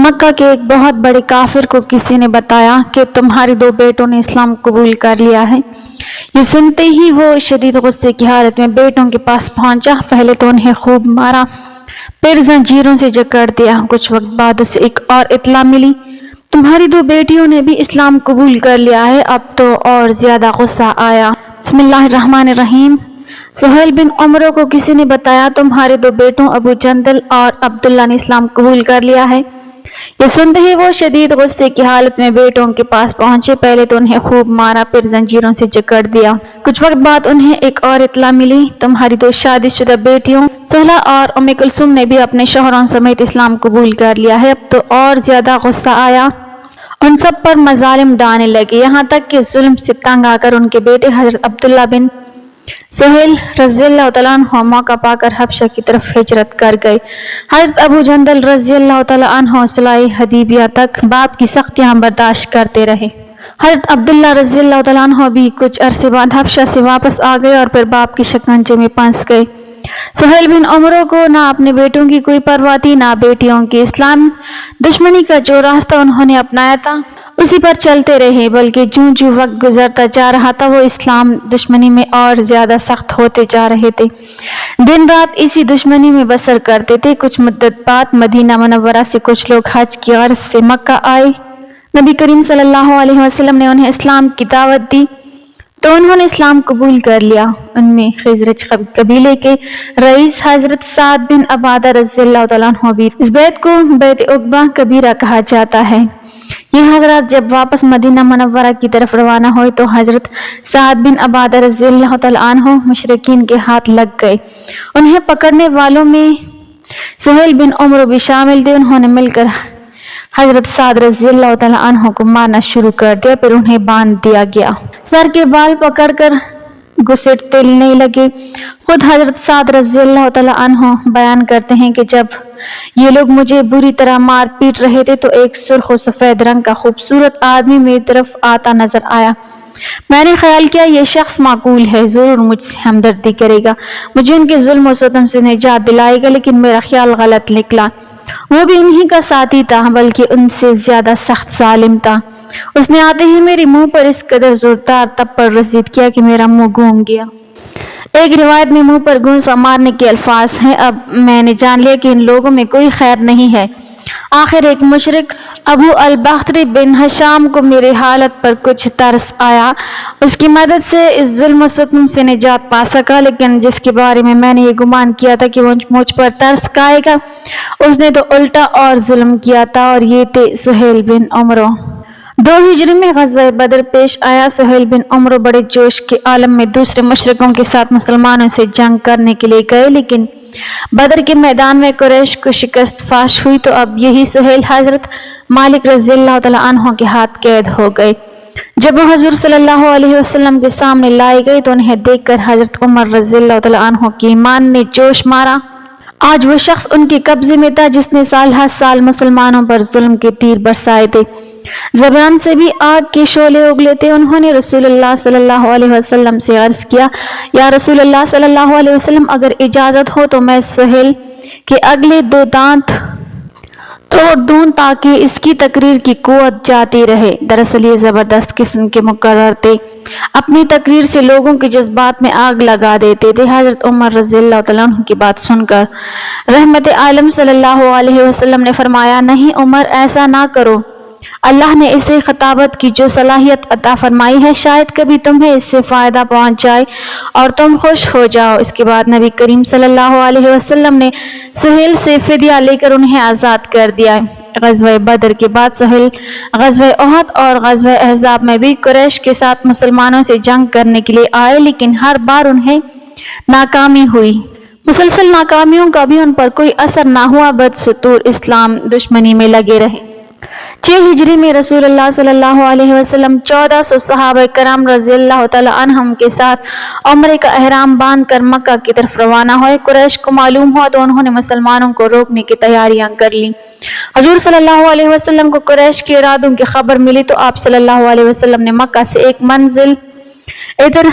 مکہ کے ایک بہت بڑے کافر کو کسی نے بتایا کہ تمہارے 2 بیٹوں نے اسلام قبول کر لیا ہے۔ یہ سنتے ہی وہ شدید غصے کی حالت میں بیٹوں کے پاس پہنچا۔ پہلے تو انہیں خوب مارا، پھر زنجیروں سے جکڑ دیا۔ کچھ وقت بعد اسے ایک اور اطلاع ملی، تمہاری 2 بیٹیوں نے بھی اسلام قبول کر لیا ہے۔ اب تو اور زیادہ غصہ آیا۔ بسم اللہ الرحمن الرحیم۔ سہیل بن عمرو کو کسی نے بتایا تمہارے 2 بیٹوں ابو جندل اور عبداللہ نے اسلام قبول کر لیا ہے۔ یہ سنتے ہی وہ شدید غصے کی حالت میں بیٹوں کے پاس پہنچے۔ پہلے تو انہیں خوب مارا، پھر زنجیروں سے جکڑ دیا۔ کچھ وقت بعد انہیں ایک اور اطلاع ملی، تمہاری 2 شادی شدہ بیٹیوں سہلہ اور کلثوم نے بھی اپنے شوہروں سمیت اسلام قبول کر لیا ہے۔ اب تو اور زیادہ غصہ آیا۔ ان سب پر مظالم ڈالنے لگے، یہاں تک کہ ظلم سے تنگ آ کر ان کے بیٹے حضرت عبداللہ بن سہیل رضی اللہ تعالیٰ عنہ موقع پا کر حبشہ کی طرف ہجرت کر گئے۔ حضرت ابو جندل رضی اللہ تعالیٰ عنہ صلح حدیبیہ تک باپ کی سختیاں برداشت کرتے رہے۔ حضرت عبداللہ رضی اللہ تعالیٰ عنہ بھی کچھ عرصے بعد حبشہ سے واپس آ گئے اور پھر باپ کی شکنجے میں پھنس گئے۔ سہیل بن عمرو کو نہ اپنے بیٹوں کی کوئی پرواہ تھی نہ بیٹیوں کی۔ اسلام دشمنی کا جو راستہ انہوں نے اپنایا تھا اسی پر چلتے رہے، بلکہ جوں جوں وقت گزرتا جا رہا تھا وہ اسلام دشمنی میں اور زیادہ سخت ہوتے جا رہے تھے۔ دن رات اسی دشمنی میں بسر کرتے تھے۔ کچھ مدت بعد مدینہ منورہ سے کچھ لوگ حج کی غرض سے مکہ آئے۔ نبی کریم صلی اللہ علیہ وسلم نے انہیں اسلام کی دعوت دی تو انہوں نے اسلام قبول کر لیا۔ ان میں خزرج قبیلے کے رئیس حضرت سعد بن عبادہ رضی اللہ تعالیٰ عنہ بھی۔ اس بیت کو بیت عقبہ کبیرہ کہا جاتا ہے۔ یہ حضرات جب واپس مدینہ منورہ کی طرف روانہ ہوئے تو حضرت سعد بن عبادہ رضی اللہ تعالیٰ عنہ مشرکین کے ہاتھ لگ گئے۔ انہیں پکڑنے والوں میں سہیل بن عمرو بھی شامل تھے۔ انہوں نے مل کر حضرت سعد رضی اللہ تعالیٰ عنہ کو مارنا شروع کر دیا، پھر انہیں باندھ دیا گیا۔ سر کے بال پکڑ کر گھسیٹنے لگے۔ خود حضرت سعد رضی اللہ تعالیٰ عنہ بیان کرتے ہیں کہ جب یہ لوگ مجھے بری طرح مار پیٹ رہے تھے تو ایک سرخ و سفید رنگ کا خوبصورت آدمی میری طرف آتا نظر آیا۔ میں نے خیال کیا یہ شخص معقول ہے، ضرور مجھ سے ہمدردی کرے گا، مجھے ان کے ظلم و ستم سے نجات دلائے گا، لیکن میرا خیال غلط نکلا۔ وہ بھی انہی کا ساتھی تھا، بلکہ ان سے زیادہ سخت ظالم تھا۔ اس نے آتے ہی میرے منہ پر اس قدر زوردار تھپڑ رسید کیا کہ میرا منہ گھوم گیا۔ ایک روایت میں منہ پر گونسا مارنے کے الفاظ ہیں۔ اب میں نے جان لیا کہ ان لوگوں میں کوئی خیر نہیں ہے۔ آخر ایک مشرک ابو البختری بن ہشام کو میری حالت پر کچھ ترس آیا، اس کی مدد سے اس ظلم و ستم سے نجات پا سکا، لیکن جس کے بارے میں نے یہ گمان کیا تھا کہ وہ مجھ پر ترس کھائے گا اس نے تو الٹا اور ظلم کیا تھا، اور یہ تھے سہیل بن عمرو۔ 2 ہجری میں غزوہ بدر پیش آیا۔ سہیل بن عمرو بڑے جوش کے عالم میں دوسرے مشرکوں کے ساتھ مسلمانوں سے جنگ کرنے کے لیے گئے، لیکن بدر کے میدان میں قریش کو شکست فاش ہوئی تو اب یہی سہیل حضرت مالک رضی اللہ تعالیٰ عنہ کے ہاتھ قید ہو گئے۔ جب وہ حضور صلی اللہ علیہ وسلم کے سامنے لائے گئے تو انہیں دیکھ کر حضرت عمر رضی اللہ تعالیٰ عنہ کے ایمان نے جوش مارا۔ آج وہ شخص ان کے قبضے میں تھا جس نے سال ہر سال مسلمانوں پر ظلم کے تیر برسائے تھے، زبان سے بھی آگ کے شعلے اگلے تھے۔ انہوں نے رسول اللہ صلی اللہ علیہ وسلم سے عرض کیا، یا رسول اللہ صلی اللہ علیہ وسلم، اگر اجازت ہو تو میں سہیل کے اگلے 2 دانت توڑ دوں تاکہ اس کی تقریر کی قوت جاتی رہے۔ دراصل یہ زبردست قسم کے مقرر تھے، اپنی تقریر سے لوگوں کے جذبات میں آگ لگا دیتے تھے۔ حضرت عمر رضی اللہ تعالیٰ عنہ کی بات سن کر رحمت عالم صلی اللہ علیہ وسلم نے فرمایا، نہیں عمر، ایسا نہ کرو، اللہ نے اسے خطابت کی جو صلاحیت عطا فرمائی ہے شاید کبھی تمہیں اس سے فائدہ پہنچ جائے اور تم خوش ہو جاؤ۔ اس کے بعد نبی کریم صلی اللہ علیہ وسلم نے سہیل سے فدیہ لے کر انہیں آزاد کر دیا۔ غزوہ بدر کے بعد سہیل غزوہ احد اور غزوہ احزاب میں بھی قریش کے ساتھ مسلمانوں سے جنگ کرنے کے لیے آئے، لیکن ہر بار انہیں ناکامی ہوئی۔ مسلسل ناکامیوں کا بھی ان پر کوئی اثر نہ ہوا، بدستور اسلام دشمنی میں لگے رہے۔ 6 ہجری میں رسول اللہ صلی اللہ علیہ وسلم 1400 صحابہ کرام رضی اللہ تعالیٰ عنہم کے ساتھ عمرے کا احرام باندھ کر مکہ کی طرف روانہ ہوئے۔ قریش کو معلوم ہوا تو انہوں نے مسلمانوں کو روکنے کی تیاریاں کر لیں۔ حضور صلی اللہ علیہ وسلم کو قریش کے ارادوں کی خبر ملی تو آپ صلی اللہ علیہ وسلم نے مکہ سے ایک منزل ادھر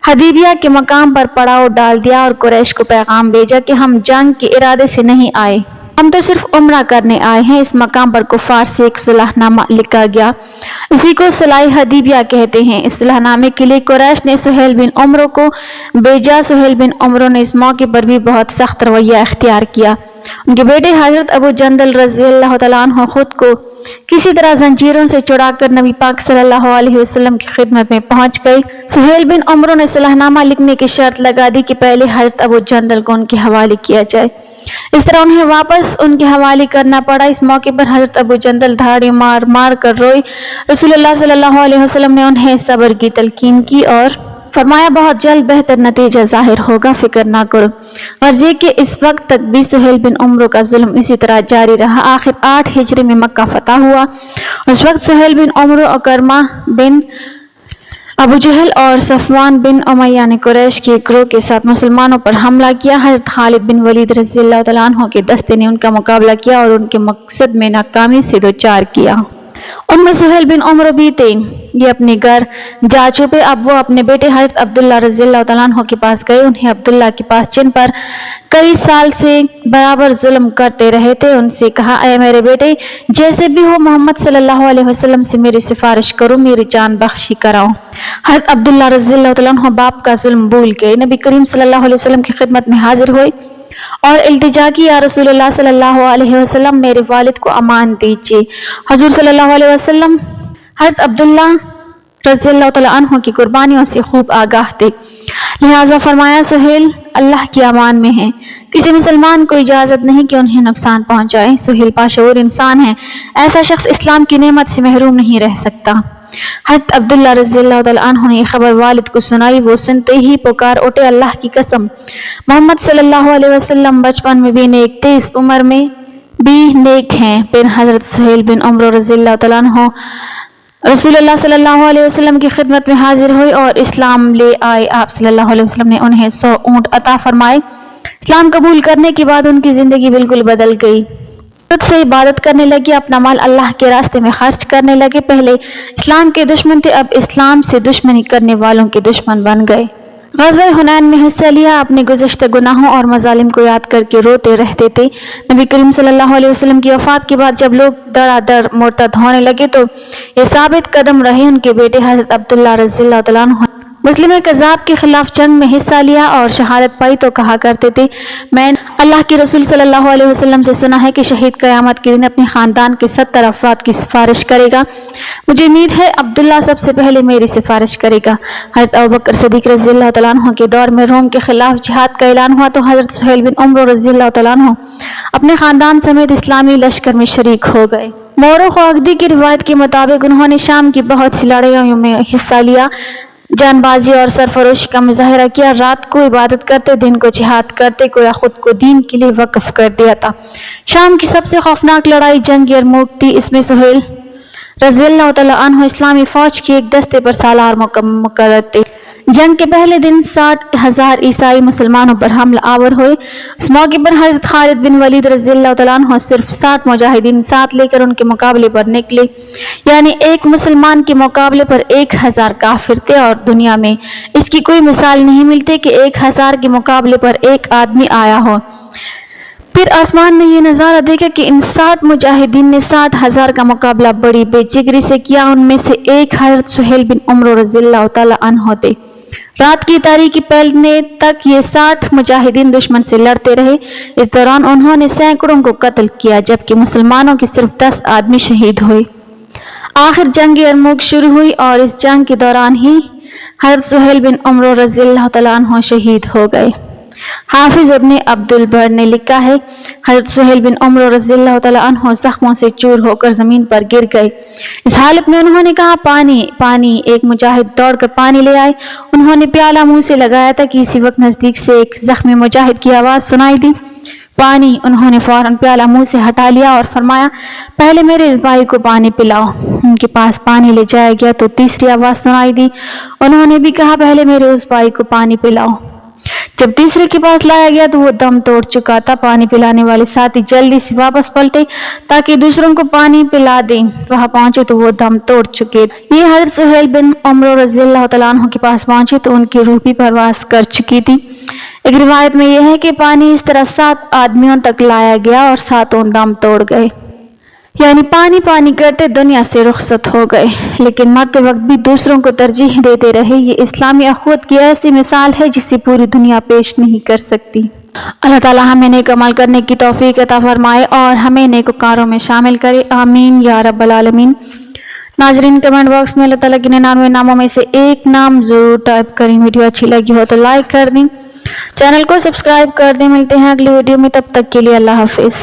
حدیبیہ کے مقام پر پڑاؤ ڈال دیا اور قریش کو پیغام بھیجا کہ ہم جنگ کے ارادے سے نہیں آئے، ہم تو صرف عمرہ کرنے آئے ہیں۔ اس مقام پر کفار سے ایک صلح نامہ لکھا گیا، اسی کو صلح حدیبیہ کہتے ہیں۔ اس صلح نامے کے لیے قریش نے سہیل بن عمرو کو بھیجا۔ سہیل بن عمرو نے اس موقع پر بھی بہت سخت رویہ اختیار کیا۔ ان کے بیٹے حضرت ابو جندل رضی اللہ تعالیٰ عنہ خود کو کسی طرح زنجیروں سے چھڑا کر نبی پاک صلی اللہ علیہ وسلم کی خدمت میں پہنچ گئے۔ سہیل بن عمرو نے صلح نامہ لکھنے کی شرط لگا دی کہ پہلے حضرت ابو جندل کو ان کے حوالے کیا جائے، اس طرح انہیں واپس ان کے حوالے کرنا پڑا۔ اس موقع پر حضرت ابو جندل دھاڑی مار مار کر روئے۔ رسول اللہ صلی اللہ علیہ وسلم نے انہیں صبر کی تلقین کی اور فرمایا بہت جلد بہتر نتیجہ ظاہر ہوگا، فکر نہ کرو۔ غرض یہ کہ اس وقت تک بھی سہیل بن عمرو کا ظلم اسی طرح جاری رہا۔ آخر 8 ہجری میں مکہ فتح ہوا۔ اس وقت سہیل بن عمرو، اکرمہ بن ابو جہل اور صفوان بن امیہ نے قریش کے گروہ کے ساتھ مسلمانوں پر حملہ کیا۔ حضرت خالد بن ولید رضی اللہ تعالیٰ عنہ کے دستے نے ان کا مقابلہ کیا اور ان کے مقصد میں ناکامی سے دوچار کیا۔ ان میں سہیل بن عمرو بھی تھے۔ یہ اپنے گھر جا چھپے۔ اب وہ اپنے بیٹے حضرت عبداللہ رضی اللہ تعالیٰ عنہ کے پاس گئے۔ انہیں عبداللہ کے پاس جن پر کئی سال سے برابر ظلم کرتے رہے تھے ان سے کہا، اے میرے بیٹے، جیسے بھی ہو محمد صلی اللہ علیہ وسلم سے میری سفارش کرو، میری جان بخشی کراؤ۔ حضرت عبداللہ رضی اللہ تعالیٰ عنہ باپ کا ظلم بھول گئے، نبی کریم صلی اللہ علیہ وسلم کی خدمت میں حاضر ہوئے اور التجا کی، یا رسول اللہ صلی اللہ علیہ وسلم، میرے والد کو امان دیجیے۔ حضور صلی اللہ علیہ وسلم حضرت عبداللہ رضی اللہ تعالیٰ عنہ کی قربانیوں سے خوب آگاہ تھے، لہٰذا فرمایا سہیل اللہ کی امان میں ہے، کسی مسلمان کو اجازت نہیں کہ انہیں نقصان پہنچائے۔ سہیل باشعور انسان ہے، ایسا شخص اسلام کی نعمت سے محروم نہیں رہ سکتا۔ حضرت عبداللہ رضی اللہ تعالیٰ عنہ نے یہ خبر والد کو سنائی۔ وہ سنتے ہی پکار اٹھے، اللہ کی قسم، محمد صلی اللہ علیہ وسلم بچپن میں بھی نیک تھے، اس عمر میں بھی نیک ہیں۔ پھر حضرت سہیل بن عمرو رضی اللہ تعالیٰ عنہ رسول اللہ صلی اللہ علیہ وسلم کی خدمت میں حاضر ہوئے اور اسلام لے آئے۔ آپ صلی اللہ علیہ وسلم نے انہیں 100 اونٹ عطا فرمائے۔ اسلام قبول کرنے کے بعد ان کی زندگی بالکل بدل گئی۔ خود سے عبادت کرنے لگے، اپنا مال اللہ کے راستے میں خرچ کرنے لگے۔ پہلے اسلام کے دشمن تھے، اب اسلام سے دشمنی کرنے والوں کے دشمن بن گئے۔ غزوہ حنین میں حصہ لیا، اپنے گزشتہ گناہوں اور مظالم کو یاد کر کے روتے رہتے تھے۔ نبی کریم صلی اللہ علیہ وسلم کی وفات کے بعد جب لوگ دڑا دڑ مرتد ہونے لگے تو یہ ثابت قدم رہے۔ ان کے بیٹے حضرت عبداللہ رضی اللہ تعالیٰ عنہ مسلم کذاب کے خلاف جنگ میں حصہ لیا اور شہادت پائی تو کہا کرتے تھے، میں نے اللہ کے رسول صلی اللہ علیہ وسلم سے سنا ہے کہ شہید قیامت کے دن اپنے خاندان کے 70 افراد کی سفارش کرے گا، مجھے امید ہے عبداللہ سب سے پہلے میری سفارش کرے گا۔ حضرت ابوبکر صدیق رضی اللہ تعالیٰ عنہ کے دور میں روم کے خلاف جہاد کا اعلان ہوا تو حضرت سہیل بن عمرو رضی اللہ تعالیٰ عنہ اپنے خاندان سمیت اسلامی لشکر میں شریک ہو گئے۔ مورخ و عقدی کی روایت کے مطابق انہوں نے شام کی بہت سی لڑائیوں میں حصہ لیا، جان بازی اور سرفروشی کا مظاہرہ کیا، رات کو عبادت کرتے، دن کو جہاد کرتے، گویا خود کو دین کے لیے وقف کر دیا تھا۔ شام کی سب سے خوفناک لڑائی جنگ یرموک تھی۔ اس میں سہیل رضی اللہ تعالیٰ عنہ اسلامی فوج کے ایک دستے پر سالار مقرر تھے۔ جنگ کے پہلے دن 60,000 عیسائی مسلمانوں پر حملہ آور ہوئے۔ اس موقع پر حضرت خالد بن ولید رضی اللہ تعالیٰ عنہ صرف 60 مجاہدین ساتھ لے کر ان کے مقابلے پر نکلے، یعنی ایک مسلمان کے مقابلے پر 1000 کافر تھے، اور دنیا میں اس کی کوئی مثال نہیں ملتی کہ 1000 کے مقابلے پر ایک آدمی آیا ہو۔ پھر آسمان نے یہ نظارہ دیکھا کہ ان 60 مجاہدین نے 60,000 کا مقابلہ بڑی بے جگری سے کیا۔ ان میں سے ایک حضرت سہیل بن عمرو رضی اللہ تعالیٰ عنہ تھے۔ رات کی تاریکی پھیلنے تک یہ 60 مجاہدین دشمن سے لڑتے رہے۔ اس دوران انہوں نے سینکڑوں کو قتل کیا، جبکہ مسلمانوں کے صرف 10 آدمی شہید ہوئے۔ آخر جنگ یرموک شروع ہوئی اور اس جنگ کے دوران ہی حضرت سہیل بن عمرو رضی اللہ تعالیٰ عنہ شہید ہو گئے۔ حافظ ابن عبد البر نے لکھا ہے، حضرت سہیل بن عمرو رضی اللہ تعالیٰ عنہ زخموں سے چور ہو کر زمین پر گر گئے۔ اس حالت میں انہوں نے کہا، پانی پانی۔ ایک مجاہد دوڑ کر پانی لے آئے۔ انہوں نے پیالہ منہ سے لگایا تھا کہ اسی وقت نزدیک سے ایک زخمی مجاہد کی آواز سنائی دی، پانی۔ انہوں نے فوراً پیالہ منہ سے ہٹا لیا اور فرمایا، پہلے میرے اس بھائی کو پانی پلاؤ۔ ان کے پاس پانی لے جایا گیا تو تیسری آواز سنائی دی۔ انہوں نے بھی کہا، پہلے میرے اس بھائی کو پانی پلاؤ۔ جب تیسرے کے پاس لایا گیا تو وہ دم توڑ چکا تھا۔ پانی پلانے والے ساتھی جلدی سے واپس پلٹے تاکہ دوسروں کو پانی پلا دیں۔ وہاں پہنچے تو وہ دم توڑ چکے۔ یہ حضرت سہیل بن عمرو رضی اللہ تعالیٰ عنہ کے پاس پہنچے تو ان کی روح بھی پرواز کر چکی تھی۔ ایک روایت میں یہ ہے کہ پانی اس طرح 7 آدمیوں تک لایا گیا اور 7 دم توڑ گئے، یعنی پانی کرتے دنیا سے رخصت ہو گئے، لیکن مرتے وقت بھی دوسروں کو ترجیح دیتے رہے۔ یہ اسلامی اخوت کی ایسی مثال ہے جسے پوری دنیا پیش نہیں کر سکتی۔ اللہ تعالی ہمیں نیک عمل کرنے کی توفیق عطا فرمائے اور ہمیں نیکوکاروں میں شامل کرے، آمین یا رب العالمین۔ ناظرین، کمنٹ باکس میں اللہ تعالیٰ کے 99 ناموں میں سے ایک نام ضرور ٹائپ کریں۔ ویڈیو اچھی لگی ہو تو لائک کر دیں، چینل کو سبسکرائب کر دیں۔ ملتے ہیں اگلی ویڈیو میں، تب تک کے لیے اللہ حافظ۔